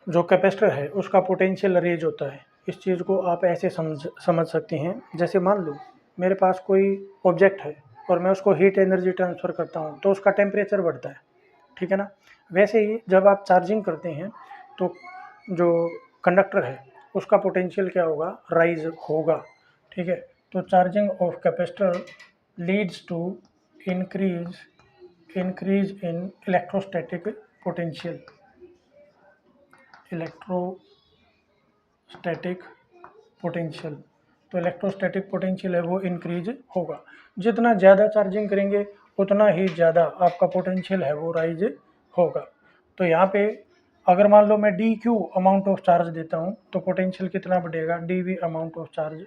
जो कैपेसिटर है उसका पोटेंशियल रेज होता है। इस चीज़ को आप ऐसे समझ सकते हैं, जैसे मान लो मेरे पास कोई ऑब्जेक्ट है और मैं उसको हीट एनर्जी ट्रांसफ़र करता हूँ तो उसका टेम्परेचर बढ़ता है, ठीक है ना। वैसे ही जब आप चार्जिंग करते हैं तो जो कंडक्टर है उसका पोटेंशियल क्या होगा, राइज होगा, ठीक है। तो charging of capacitor leads to increase in electrostatic potential, electrostatic potential. तो इलेक्ट्रोस्टैटिक पोटेंशियल है वो इंक्रीज होगा। जितना ज़्यादा चार्जिंग करेंगे उतना ही ज़्यादा आपका पोटेंशियल है वो राइज होगा। तो यहाँ पे अगर मान लो मैं D Q amount of charge देता हूँ तो पोटेंशियल कितना बढ़ेगा, D V amount of charge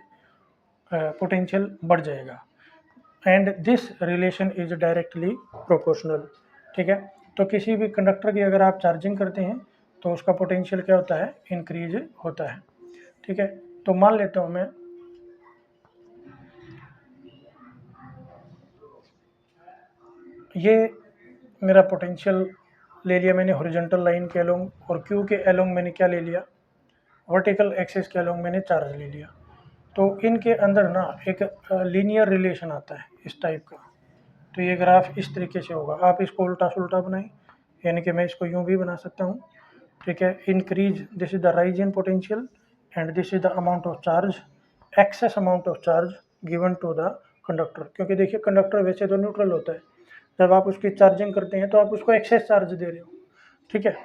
potential बढ़ जाएगा। And this relation is directly proportional, ठीक है। तो किसी भी कंडक्टर की अगर आप चार्जिंग करते हैं तो उसका पोटेंशियल क्या होता है, इंक्रीज होता है, ठीक है। तो मान लेता हूँ मैं ये मेरा पोटेंशियल ले लिया मैंने हॉरिजॉन्टल लाइन के अलोंग, और क्यू के अलोंग मैंने क्या ले लिया, वर्टिकल एक्सिस के अलोंग मैंने चार्ज ले लिया। तो इनके अंदर ना एक लीनियर रिलेशन आता है इस टाइप का। तो ये ग्राफ इस तरीके से होगा, आप इसको उल्टा सुल्टा बनाएं, यानी कि मैं इसको यूँ भी बना सकता हूँ, ठीक है। Increase, this is the rise in potential and this is the amount of charge, excess amount of charge given to the conductor. क्योंकि देखिए कंडक्टर वैसे तो न्यूट्रल होता है, जब आप उसकी चार्जिंग करते हैं तो आप उसको एक्सेस चार्ज दे रहे हो, ठीक है।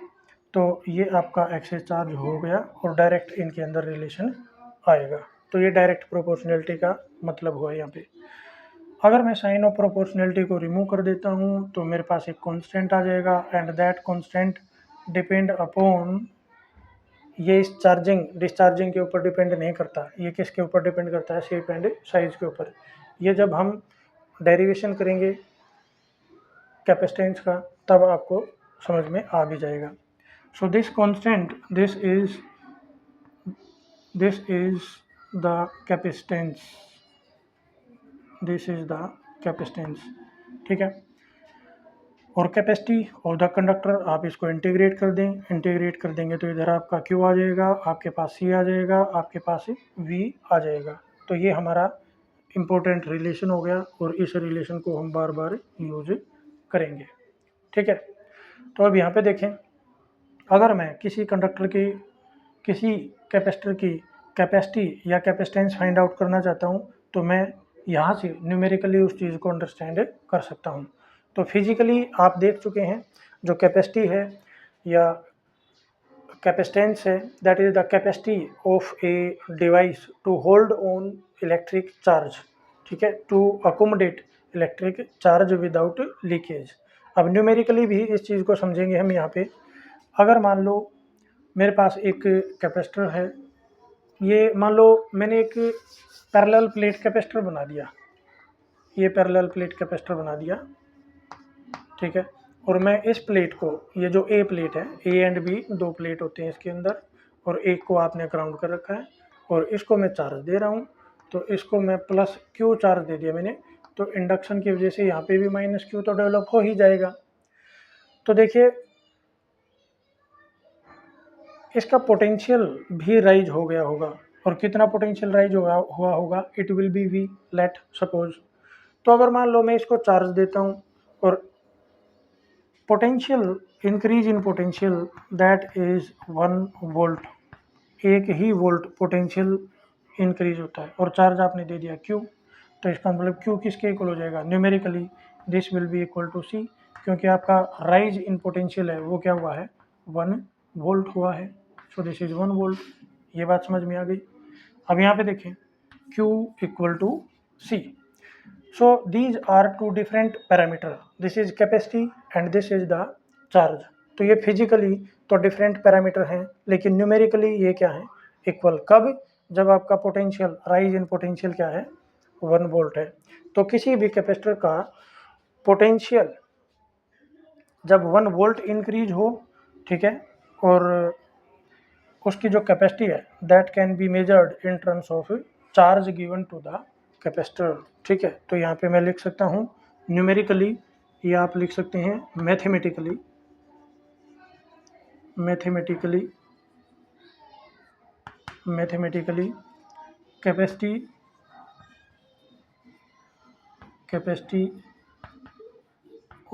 तो ये आपका एक्सेस चार्ज हो गया और डायरेक्ट इनके अंदर रिलेशन आएगा। तो ये डायरेक्ट प्रोपोर्शनैलिटी का मतलब हुआ यहाँ पे। अगर मैं साइन ऑफ प्रोपोर्शनैलिटी को रिमूव कर देता हूँ तो मेरे पास एक कांस्टेंट आ जाएगा and that constant depend upon, ये इस चार्जिंग डिस्चार्जिंग के ऊपर डिपेंड नहीं करता, ये किसके ऊपर डिपेंड करता है, शेप एंड साइज के ऊपर। ये जब हम डेरिवेशन करेंगे कैपेसिटेंस का तब आपको समझ में आ भी जाएगा। So this constant, this is the capacitance, this is the capacitance, ठीक है। और कैपेसिटी ऑफ द कंडक्टर आप इसको इंटीग्रेट कर दें, इंटीग्रेट कर देंगे तो इधर आपका Q आ जाएगा, आपके पास C आ जाएगा, आपके पास V आ जाएगा। तो ये हमारा इम्पोर्टेंट रिलेशन हो गया और इस रिलेशन को हम बार बार यूज करेंगे, ठीक है। तो अब यहाँ पे देखें, अगर मैं किसी कंडक्टर की, किसी कैपेसिटर की कैपेसिटी या कैपेसिटेंस फाइंड आउट करना चाहता हूँ तो मैं यहाँ से न्यूमेरिकली उस चीज़ को अंडरस्टैंड कर सकता हूँ। तो फिजिकली आप देख चुके हैं जो कैपेसिटी है या कैपेसिटेंस है, that is the capacity of a device to hold on electric charge, ठीक है, to accommodate electric charge without leakage. अब न्यूमेरिकली भी इस चीज़ को समझेंगे हम यहाँ पे। अगर मान लो मेरे पास एक कैपेसिटर है, ये मान लो मैंने एक पैरेलल प्लेट कैपेसिटर बना दिया, ये पैरेलल प्लेट कैपेसिटर बना दिया, ठीक है। और मैं इस प्लेट को, ये जो ए प्लेट है, ए एंड बी दो प्लेट होते हैं इसके अंदर, और एक को आपने ग्राउंड कर रखा है और इसको मैं चार्ज दे रहा हूँ। तो इसको मैं प्लस क्यू चार्ज दे दिया मैंने, तो इंडक्शन की वजह से यहाँ पे भी माइनस क्यू तो डेवलप हो ही जाएगा। तो देखिए इसका पोटेंशियल भी राइज हो गया होगा, और कितना पोटेंशियल राइज हुआ होगा, it will be V, let suppose. तो अगर मान लो मैं इसको चार्ज देता हूँ और potential increase in potential that is 1 volt, एक ही वोल्ट पोटेंशियल इंक्रीज होता है, और चार्ज आपने दे दिया Q। तो इसका मतलब Q किसके इक्वल हो जाएगा, numerically this will be equal to C, क्योंकि आपका राइज इन पोटेंशियल है वो क्या हुआ है, 1 वोल्ट हुआ है। So this is 1 volt. ये बात समझ में आ गई। अब यहाँ पे देखें Q equal to C। So these are two different parameter. This is capacity and this is the charge. तो ये फिजिकली तो डिफरेंट पैरामीटर हैं, लेकिन न्यूमेरिकली ये क्या है, इक्वल। कब, जब आपका पोटेंशियल, राइज इन पोटेंशियल क्या है, 1 वोल्ट है। तो किसी भी कैपेसिटर का पोटेंशियल जब 1 वोल्ट इंक्रीज हो, ठीक है, और उसकी जो कैपेसिटी है that can be measured in terms of charge given to the capacitor, ठीक है। तो यहाँ पे मैं लिख सकता हूँ न्यूमेरिकली, या आप लिख सकते हैं mathematically, capacity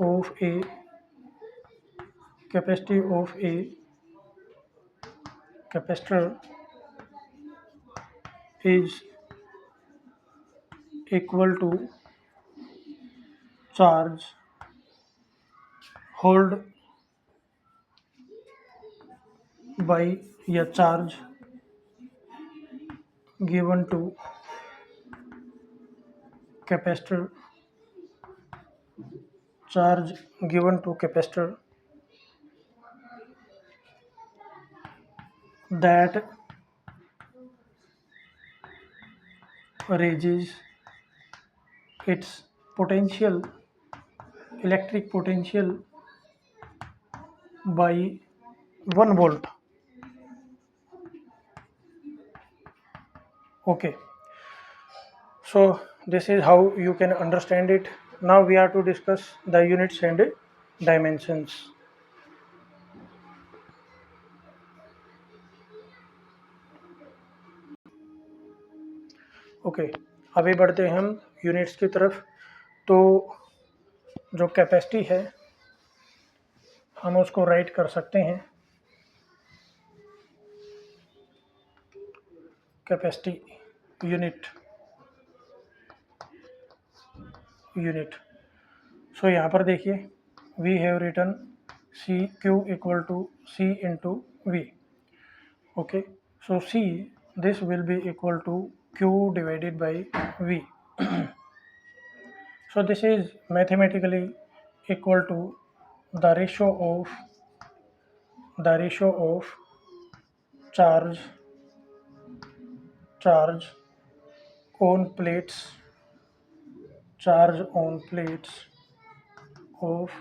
of A capacity of a capacitor is equal to charge hold by या charge given to capacitor, charge given to capacitor that raises its potential, electric potential by 1 volt. Okay, so this is how you can understand it. Now we are to discuss the units and dimensions. Okay, अभी बढ़ते हैं हम units की तरफ। तो जो capacity है हम उसको राइट कर सकते हैं कैपेसिटी यूनिट। सो यहाँ पर देखिए we have written C Q equal to C into V. Okay, so C this will be equal to Q divided by V. So this is mathematically equal to the ratio of charge on plates of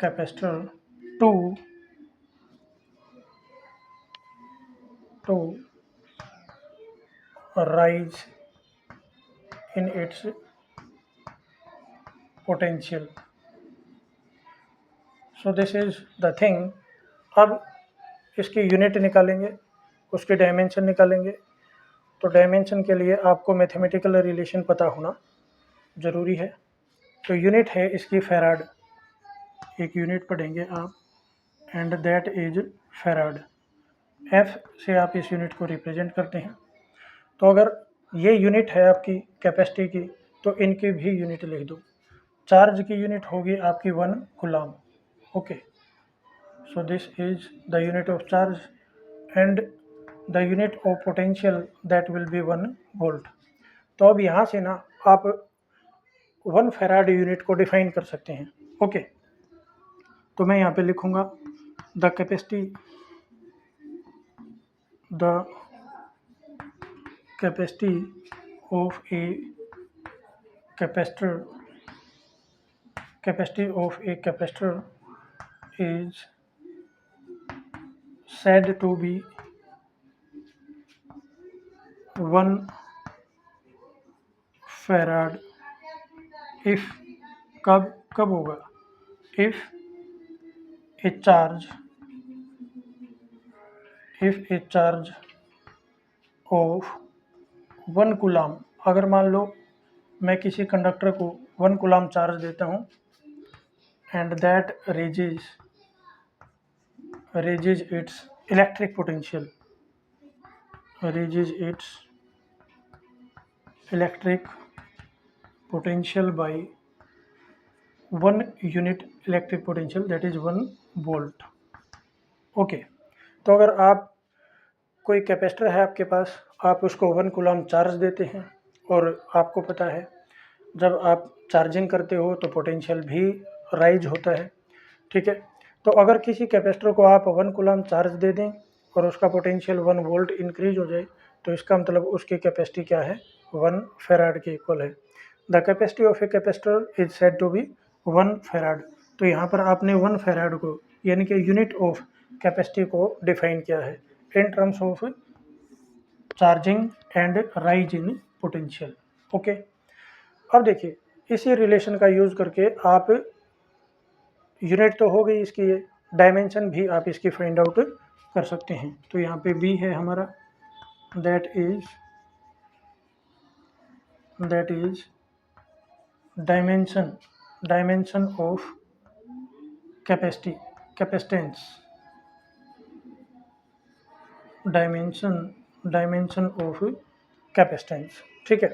capacitor to rise in its potential. So this is the thing. अब इसकी unit निकालेंगे, उसके dimension निकालेंगे। तो dimension के लिए आपको mathematical relation पता होना ज़रूरी है। तो यूनिट है इसकी फैराड, एक यूनिट पढ़ेंगे आप, and that is farad. F से आप इस यूनिट को रिप्रेजेंट करते हैं। तो अगर ये यूनिट है आपकी कैपेसिटी की तो इनकी भी यूनिट लिख दो। चार्ज की यूनिट होगी आपकी 1 coulomb. Okay, so this is the unit of charge and the unit of potential that will B 1 volt. तो अब यहाँ से ना आप 1 फैराड यूनिट को डिफाइन कर सकते हैं। ओके, तो मैं यहाँ पे लिखूँगा the capacity of a capacitor is said to be 1 farad if कब होगा, if a charge of 1 coulomb, अगर मान लो मैं किसी कंडक्टर को 1 कूलम चार्ज देता हूँ and that raises its electric potential by 1 unit electric potential, that is 1 volt. Okay, तो अगर आप कोई कैपेसिटर है आपके पास, आप उसको 1 कूलम चार्ज देते हैं और आपको पता है जब आप चार्जिंग करते हो तो पोटेंशियल भी राइज होता है। ठीक है, तो अगर किसी कैपेसिटर को आप 1 कूलम चार्ज दे दें और उसका पोटेंशियल 1 वोल्ट इंक्रीज हो जाए तो इसका मतलब उसकी कैपेसिटी क्या है, 1 फैराड के इक्वल है। The capacity of a capacitor is said to be 1 farad. तो यहाँ पर आपने 1 फैराड को यानी कि यूनिट ऑफ कैपेसिटी को डिफाइन किया है in terms of charging and rise in potential. Okay, अब देखिए इसी रिलेशन का यूज़ करके आप यूनिट तो हो गई इसकी, डायमेंशन भी आप इसकी फाइंड आउट कर सकते हैं। तो यहाँ पे बी है हमारा, that is dimension of capacity. Capacitance, dimension of capacitance. ठीक है,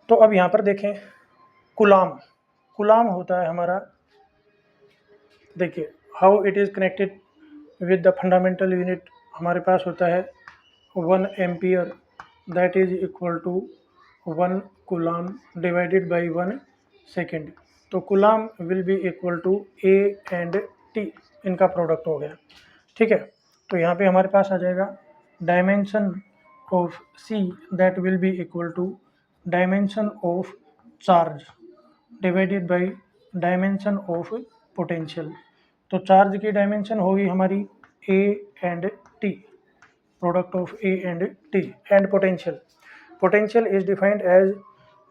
तो अब यहाँ पर देखें कुलाम होता है हमारा, देखिए how it is connected with the fundamental unit. हमारे पास होता है 1 ampere that is equal to 1 coulomb divided by 1 second. तो coulomb will be equal to A and T, इनका प्रोडक्ट हो गया। ठीक है, तो यहाँ पे हमारे पास आ जाएगा dimension of C that will be equal to dimension of charge divided by dimension of potential. तो चार्ज की डायमेंशन होगी हमारी A and T, product of A and T. And potential is defined as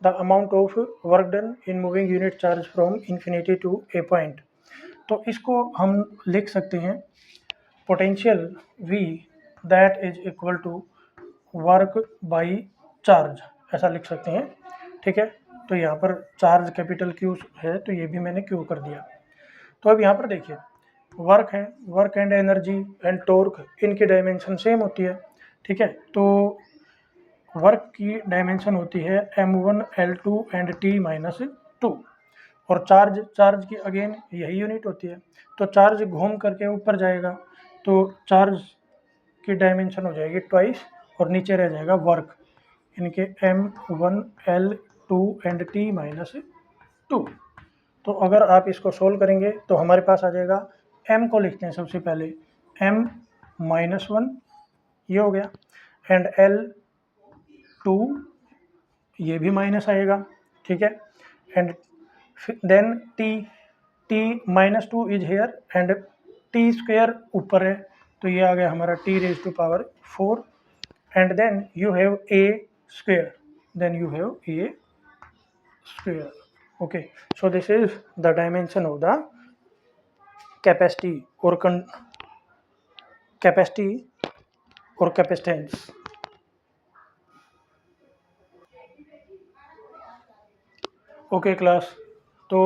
the amount of work done in moving unit charge from infinity to a point. तो इसको हम लिख सकते हैं potential V that is equal to work by charge, ऐसा लिख सकते हैं। ठीक है, तो यहाँ पर चार्ज कैपिटल Q है, तो ये भी मैंने Q कर दिया। तो अब यहाँ पर देखिए वर्क है, work and energy and torque, इनकी डायमेंशन सेम होती है। ठीक है, तो वर्क की डायमेंशन होती है m1 L2 एंड T-2, और चार्ज की अगेन यही यूनिट होती है। तो चार्ज घूम करके ऊपर जाएगा, तो चार्ज की डायमेंशन हो जाएगी ट्वाइस, और नीचे रह जाएगा वर्क, इनके m1 L2 एंड T-2। तो अगर आप इसको सोल्व करेंगे तो हमारे पास आ जाएगा, m को लिखते हैं सबसे पहले m-1, ये हो गया, एंड L2 ये भी माइनस आएगा। ठीक है, and then T-2 is here and T square ऊपर है, तो ये आ गया हमारा T⁴, and then you have A square, okay, so this is the dimension of the capacity or capacitance। Okay class, तो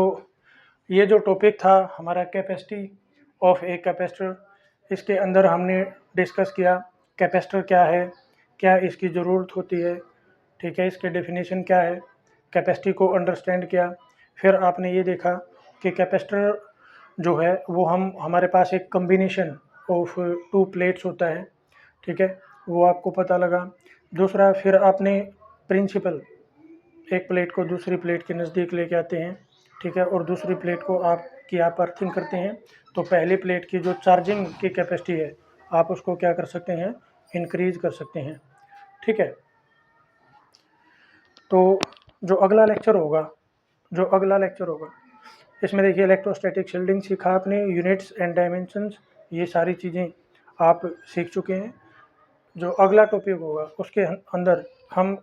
ये जो टॉपिक था हमारा कैपेसिटी ऑफ ए कैपेसिटर, इसके अंदर हमने डिस्कस किया कैपेसिटर क्या है, क्या इसकी ज़रूरत होती है। ठीक है, इसके डेफिनेशन क्या है, कैपेसिटी को अंडरस्टैंड किया। फिर आपने ये देखा कि कैपेसिटर जो है वो हमारे पास एक कम्बिनेशन ऑफ 2 प्लेट्स होता है। ठीक है, वो आपको पता लगा। दूसरा, फिर आपने प्रिंसिपल, एक प्लेट को दूसरी प्लेट के नज़दीक लेके आते हैं। ठीक है, और दूसरी प्लेट को आप अर्थिंग करते हैं, तो पहली प्लेट की जो चार्जिंग की कैपेसिटी है आप उसको क्या कर सकते हैं, इंक्रीज कर सकते हैं। ठीक है, तो जो अगला लेक्चर होगा इसमें देखिए इलेक्ट्रोस्टैटिक शील्डिंग सीखा आपने, यूनिट्स एंड डायमेंशंस, ये सारी चीज़ें आप सीख चुके हैं। जो अगला टॉपिक होगा उसके अंदर हम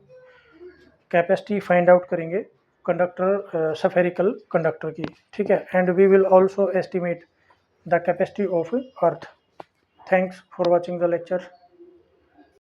कैपेसिटी फाइंड आउट करेंगे कंडक्टर, स्फेरिकल कंडक्टर की। ठीक है, and we will also estimate the capacity of earth. Thanks for watching the lecture.